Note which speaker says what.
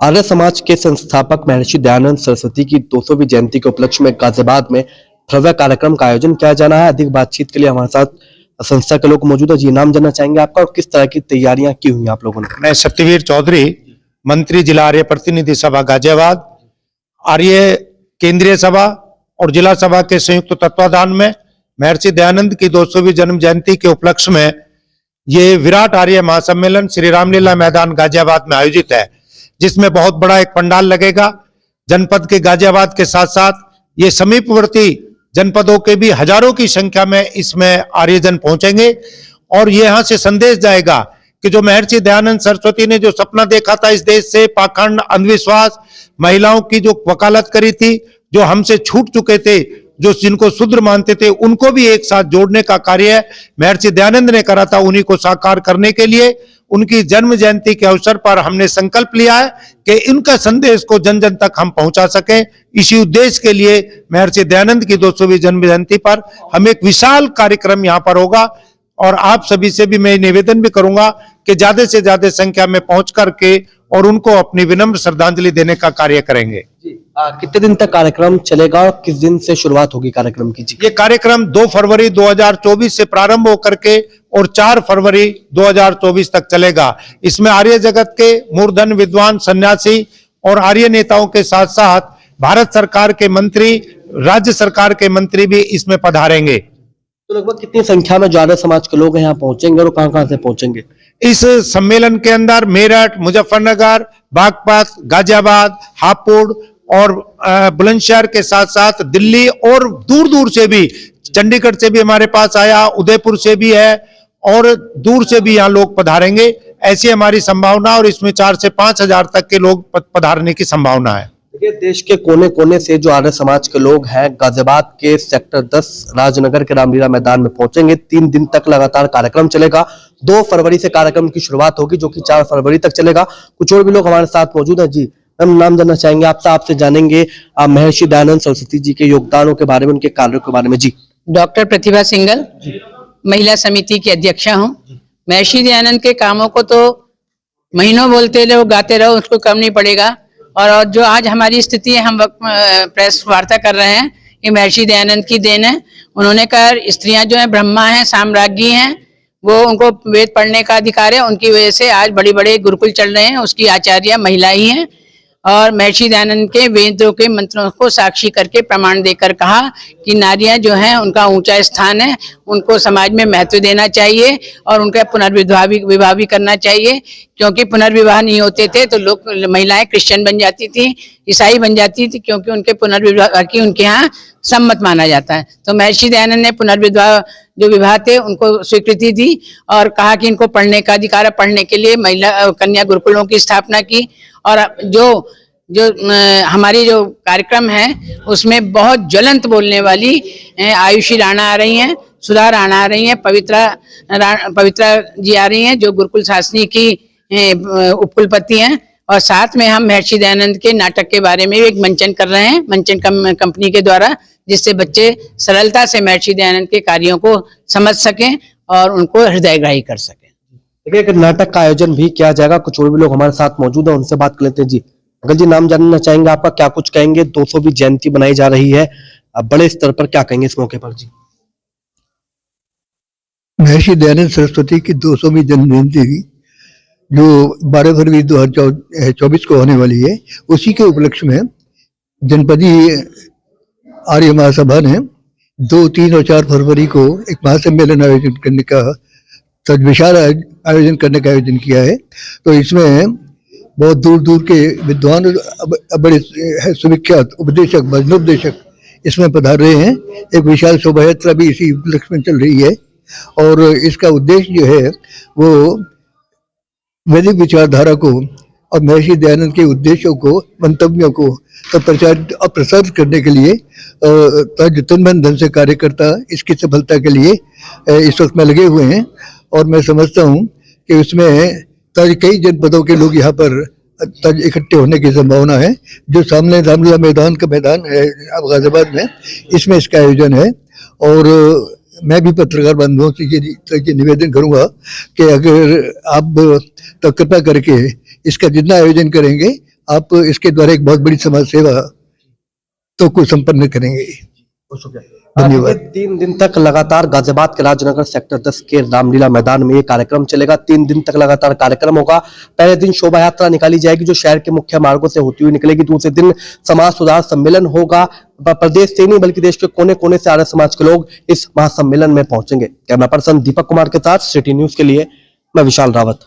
Speaker 1: आर्य समाज के संस्थापक महर्षि दयानंद सरस्वती की 200वीं जयंती के उपलक्ष्य में गाजियाबाद में भव्य कार्यक्रम का आयोजन किया जाना है। अधिक बातचीत के लिए हमारे साथ संस्था के लोग मौजूद है। जी, नाम जानना चाहेंगे आपका और किस तरह की तैयारियां की हुई आप लोगों ने?
Speaker 2: मैं सत्यवीर चौधरी, मंत्री जिला आर्य प्रतिनिधि सभा गाजियाबाद, आर्य केंद्रीय सभा और जिला सभा के संयुक्त तत्वाधान में महर्षि दयानंद की 200वीं जन्म जयंती के उपलक्ष्य में ये विराट आर्य महासम्मेलन श्री रामलीला मैदान गाजियाबाद में आयोजित है, जिसमें बहुत बड़ा एक पंडाल लगेगा। जनपद के गाजियाबाद के साथ साथ ये समीपवर्ती जनपदों के भी हजारों की संख्या में इसमें आर्यजन पहुंचेंगे और ये यहाँ से संदेश जाएगा कि जो महर्षि दयानंद सरस्वती ने जो सपना देखा था इस देश से, पाखंड, अंधविश्वास, महिलाओं की जो वकालत करी थी, जो हमसे छूट चुके थे, जो जिनको शूद्र मानते थे, उनको भी एक साथ जोड़ने का कार्य महर्षि दयानंद ने करा था। उन्हीं को साकार करने के लिए उनकी जन्म जयंती के अवसर पर हमने संकल्प लिया है कि इनका संदेश को जन जन तक हम पहुंचा सकें। इसी उद्देश्य के लिए महर्षि दयानंद की 200वीं जन्म जयंती पर हम एक विशाल कार्यक्रम यहाँ पर होगा और आप सभी से भी मैं निवेदन भी करूंगा कि ज्यादा से ज्यादा संख्या में पहुंच करके और उनको अपनी विनम्र श्रद्धांजलि देने का कार्य करेंगे।
Speaker 1: कितने दिन तक कार्यक्रम चलेगा और किस दिन से शुरुआत होगी कार्यक्रम की? जी,
Speaker 2: ये कार्यक्रम 2 फरवरी 2024 से प्रारंभ होकर के और 4 फरवरी 2024 तक चलेगा। इसमें आर्य जगत के मूर्धन विद्वान, सन्यासी और आर्य नेताओं के साथ साथ भारत सरकार के मंत्री, राज्य सरकार के मंत्री भी इसमें पधारेंगे।
Speaker 1: तो लगभग कितनी संख्या में जो आर्य समाज के लोग यहाँ पहुंचेंगे और कहां से पहुंचेंगे?
Speaker 2: इस सम्मेलन के अंदर मेरठ, मुजफ्फरनगर, बागपत, गाजियाबाद, हापुड़ और बुलंदशहर के साथ साथ दिल्ली और दूर दूर से भी, चंडीगढ़ से भी हमारे पास आया, उदयपुर से भी है और दूर से भी यहाँ लोग पधारेंगे। ऐसी हमारी संभावना और इसमें 4 से 5 हजार तक के लोग पधारने की संभावना है।
Speaker 1: देखिए, देश के कोने कोने से जो आर्य समाज के लोग हैं गाजियाबाद के सेक्टर 10 राजनगर के रामलीला मैदान में पहुंचेंगे। 3 दिन तक लगातार कार्यक्रम चलेगा। 2 फरवरी से कार्यक्रम की शुरुआत होगी जो कि 4 फरवरी तक चलेगा। कुछ और भी लोग हमारे साथ मौजूद है। जी, हम नाम जानना चाहेंगे आपसे जानेंगे महर्षि दयानंद सरस्वती जी के योगदानों के बारे में, उनके कार्यों के बारे में। जी,
Speaker 3: डॉक्टर प्रतिभा सिंगल, महिला समिति की अध्यक्षा हूँ। महर्षि दयानंद के कामों को तो महीनों बोलते रहो, गाते रहो, उसको कम नहीं पड़ेगा। और जो आज हमारी स्थिति है, हम प्रेस वार्ता कर रहे हैं, ये महर्षि दयानंद की देन है। उन्होंने कहा स्त्रियां जो है ब्रह्मा हैं, साम्राज्ञी हैं, वो उनको वेद पढ़ने का अधिकार है। उनकी वजह से आज बड़े बड़े गुरुकुल चल रहे हैं, उसकी आचार्य महिला ही हैं। और महर्षि दयानंद के वेदों के मंत्रों को साक्षी करके प्रमाण देकर कहा कि नारियां जो हैं उनका ऊंचा स्थान है, उनको समाज में महत्व देना चाहिए और उनका पुनर्विवाह भी करना चाहिए, क्योंकि पुनर्विवाह नहीं होते थे तो लोग, महिलाएं क्रिश्चियन बन जाती थी, ईसाई बन जाती थी, क्योंकि उनके पुनर्विवाह की उनके यहाँ सम्मत माना जाता है। तो महर्षि दयानंद ने पुनर्विवाह जो विवाह थे उनको स्वीकृति दी और कहा कि इनको पढ़ने का अधिकार है। पढ़ने के लिए महिला कन्या गुरुकुलों की स्थापना की। और जो हमारी जो कार्यक्रम है उसमें बहुत ज्वलंत बोलने वाली आयुषी राणा आ रही हैं, सुधा राणा आ रही हैं, पवित्रा जी आ रही हैं जो गुरुकुल शासनी की उपकुलपति हैं। और साथ में हम महर्षि दयानंद के नाटक के बारे में एक मंचन कर रहे हैं, मंचन कंपनी के द्वारा, जिससे बच्चे सरलता से महर्षि दयानंद के कार्यों को समझ सकें और उनको हृदयग्राही कर सकें।
Speaker 1: देखिए, एक नाटक का आयोजन भी किया जाएगा। कुछ और भी लोग हमारे साथ मौजूद है, उनसे बात कर लेते हैं। जी, अंकल जी, नाम जानना चाहेंगे आपका, क्या कुछ कहेंगे? 200वीं जयंती बनाई जा रही है, अब बड़े स्तर पर क्या कहेंगे इस मौके पर? जी,
Speaker 4: महर्षि दयानंद सरस्वती की 200वीं जन्म जयंती जो 12 फरवरी 2024 को होने वाली है, उसी के उपलक्ष्य में जनपदीय आर्य महासभा ने 2, 3 और 4 फरवरी को एक महासम्मेलन आयोजन करने का, विशाल आयोजन करने का आयोजन किया है। तो इसमें बहुत दूर दूर के विद्वान, बड़े सुविख्यात उपदेशक, भजनोपदेशक इसमें पधार रहे हैं। एक विशाल शोभा यात्रा भी इसी उपलक्ष्य में चल रही है और इसका उद्देश्य जो है वो वैदिक विचारधारा को और महर्षि दयानंद के उद्देश्यों को, मंतव्यों को प्रचार और प्रसार करने के लिए तन मन धन से कार्यकर्ता इसकी सफलता के लिए इस वक्त में लगे हुए हैं। और मैं समझता हूँ कि उसमें कई जनपदों के लोग यहाँ पर इकट्ठे होने की संभावना है। जो सामने रामलीला मैदान का मैदान है गाजियाबाद में, इसमें इसका आयोजन है। और मैं भी पत्रकार बंधुओं से ये निवेदन करूंगा कि अगर आप तो कृपया करके इसका जितना आयोजन करेंगे आप इसके द्वारा एक बहुत बड़ी समाज सेवा तो को संपन्न करेंगे। धन्यवाद।
Speaker 1: 3 दिन तक लगातार गाजियाबाद के राजनगर सेक्टर 10 के रामलीला मैदान में ये कार्यक्रम चलेगा। 3 दिन तक लगातार कार्यक्रम होगा। पहले दिन शोभा यात्रा निकाली जाएगी जो शहर के मुख्य मार्गों से होती हुई निकलेगी। दूसरे दिन समाज सुधार सम्मेलन होगा। प्रदेश से नहीं बल्कि देश के कोने कोने से आर्य समाज के लोग इस महासम्मेलन में पहुंचेंगे। कैमरा पर्सन दीपक कुमार के साथ सिटी न्यूज के लिए मैं विशाल रावत।